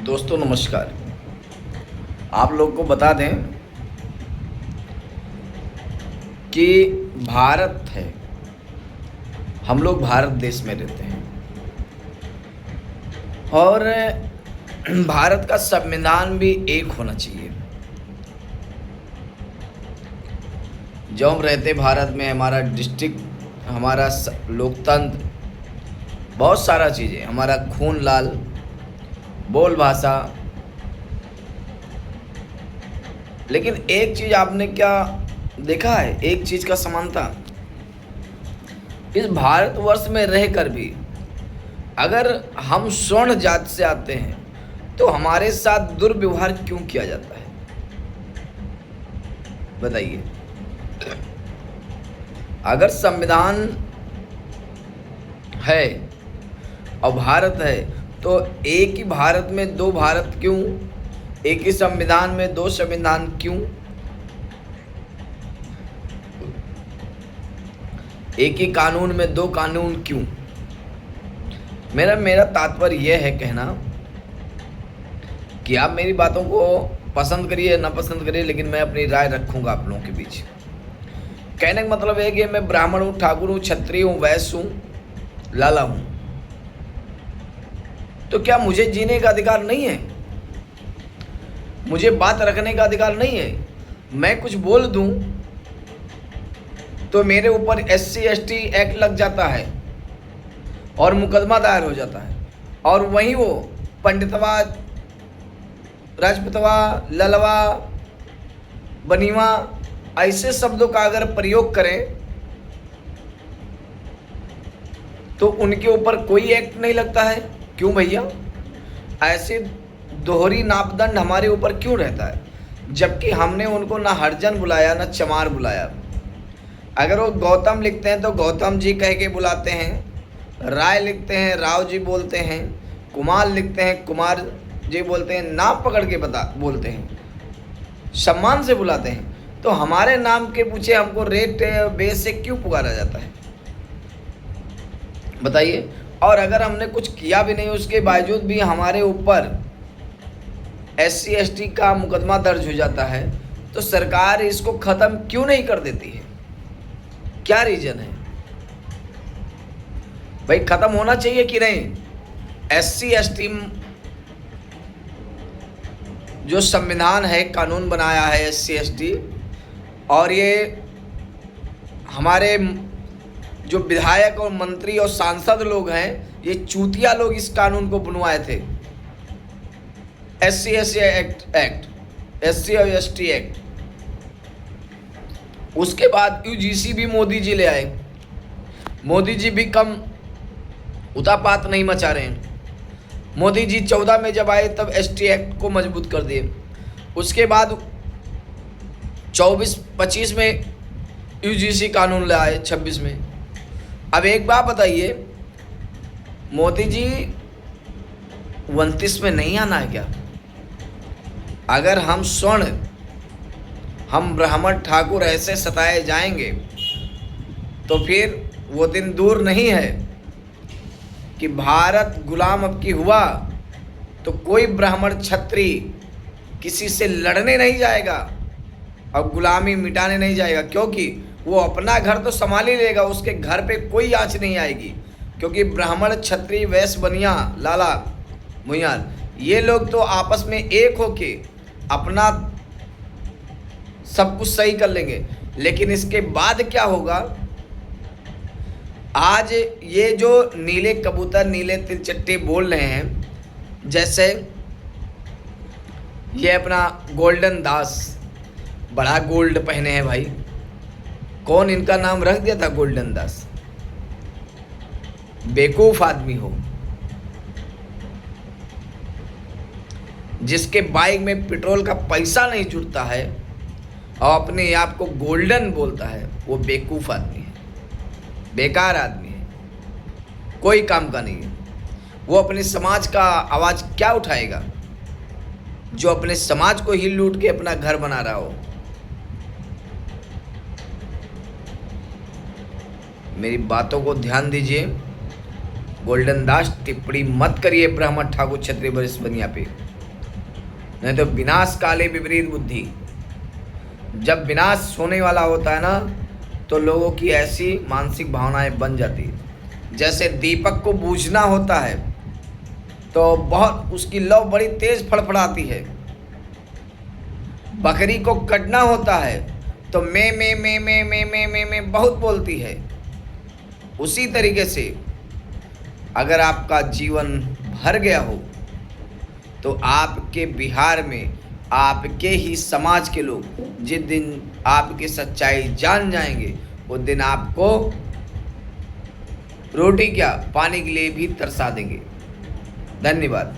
दोस्तों नमस्कार। आप लोग को बता दें कि भारत है, हम लोग भारत देश में रहते हैं और भारत का संविधान भी एक होना चाहिए। जो हम रहते भारत में, हमारा डिस्ट्रिक्ट, हमारा लोकतंत्र, बहुत सारा चीज़ें, हमारा खून लाल, बोल भाषा। लेकिन एक चीज़ आपने क्या देखा है, एक चीज़ का समानता, इस भारतवर्ष में रहकर भी अगर हम स्वर्ण जाति से आते हैं तो हमारे साथ दुर्व्यवहार क्यों किया जाता है, बताइए। अगर संविधान है और भारत है तो एक ही भारत में दो भारत क्यों, एक ही संविधान में दो संविधान क्यों, एक ही कानून में दो कानून क्यों। मेरा तात्पर्य यह है कहना कि आप मेरी बातों को पसंद करिए ना पसंद करिए, लेकिन मैं अपनी राय रखूंगा आप लोगों के बीच। कहने का मतलब है कि मैं ब्राह्मण हूँ, ठाकुर हूँ, क्षत्रिय हूँ, वैश्य हूँ, लाला हूँ, तो क्या मुझे जीने का अधिकार नहीं है? मुझे बात रखने का अधिकार नहीं है? मैं कुछ बोल दूं तो मेरे ऊपर SC/ST एक्ट लग जाता है और मुकदमा दायर हो जाता है, और वहीं वो पंडितवा, राजपूतवा, ललवा, बनीवा ऐसे शब्दों का अगर प्रयोग करें तो उनके ऊपर कोई एक्ट नहीं लगता है। क्यों भैया? ऐसे दोहरी नापदंड हमारे ऊपर क्यों रहता है, जबकि हमने उनको ना हरिजन बुलाया ना चमार बुलाया। अगर वो गौतम लिखते हैं तो गौतम जी कह के बुलाते हैं, राय लिखते हैं राव जी बोलते हैं, कुमार लिखते हैं कुमार जी बोलते हैं, नाम पकड़ के बोलते हैं, सम्मान से बुलाते हैं। तो हमारे नाम के पूछे हमको रेट बेस से क्यों पुकारा जाता है, बताइए। और अगर हमने कुछ किया भी नहीं, उसके बावजूद भी हमारे ऊपर SC/ST का मुकदमा दर्ज हो जाता है, तो सरकार इसको ख़त्म क्यों नहीं कर देती है? क्या रीज़न है भाई? ख़त्म होना चाहिए कि नहीं? SC/ST जो संविधान है, कानून बनाया है SC/ST, और ये हमारे जो विधायक और मंत्री और सांसद लोग हैं, ये चूतिया लोग इस कानून को बनवाए थे। SC/ST act. उसके बाद UGC भी मोदी जी ले आए। मोदी जी भी कम उतापात नहीं मचा रहे हैं। मोदी जी 14 में जब आए तब ST एक्ट को मजबूत कर दिए। उसके बाद 24-25 में UGC कानून ले आए, 26 में। अब एक बात बताइए, मोदी जी 29 में नहीं आना है क्या? अगर हम स्वर्ण, हम ब्राह्मण ठाकुर ऐसे सताए जाएंगे तो फिर वो दिन दूर नहीं है कि भारत गुलाम अब की हुआ तो कोई ब्राह्मण क्षत्रिय किसी से लड़ने नहीं जाएगा और गुलामी मिटाने नहीं जाएगा, क्योंकि वो अपना घर तो संभाल ही लेगा, उसके घर पे कोई आँच नहीं आएगी। क्योंकि ब्राह्मण, क्षत्रिय, वैश्य, बनिया, लाला, मुयार, ये लोग तो आपस में एक होके अपना सब कुछ सही कर लेंगे। लेकिन इसके बाद क्या होगा? आज ये जो नीले कबूतर, नीले तिलचट्टे बोल रहे हैं, जैसे ये अपना गोल्डन दास, बड़ा गोल्ड पहने हैं भाई। कौन इनका नाम रख दिया था गोल्डन दास? बेवकूफ आदमी हो, जिसके बाइक में पेट्रोल का पैसा नहीं जुटता है और अपने आप को गोल्डन बोलता है, वो बेवकूफ आदमी है, बेकार आदमी है, कोई काम का नहीं है। वो अपने समाज का आवाज़ क्या उठाएगा जो अपने समाज को ही लूट के अपना घर बना रहा हो। मेरी बातों को ध्यान दीजिए। गोल्डन दास टिप्पणी मत करिए ब्राह्मण ठाकुर क्षत्रिय वरिष्ठ बनिया पे। नहीं तो विनाश काले विपरीत बुद्धि। जब विनाश होने वाला होता है ना, तो लोगों की ऐसी मानसिक भावनाएं बन जाती है। जैसे दीपक को बूझना होता है तो बहुत उसकी लौ बड़ी तेज फड़फड़ाती है। बकरी को कटना होता है तो मैं बहुत बोलती है। उसी तरीके से अगर आपका जीवन भर गया हो तो आपके बिहार में आपके ही समाज के लोग जिस दिन आपकी सच्चाई जान जाएंगे, उस दिन आपको रोटी क्या पानी के लिए भी तरसा देंगे। धन्यवाद।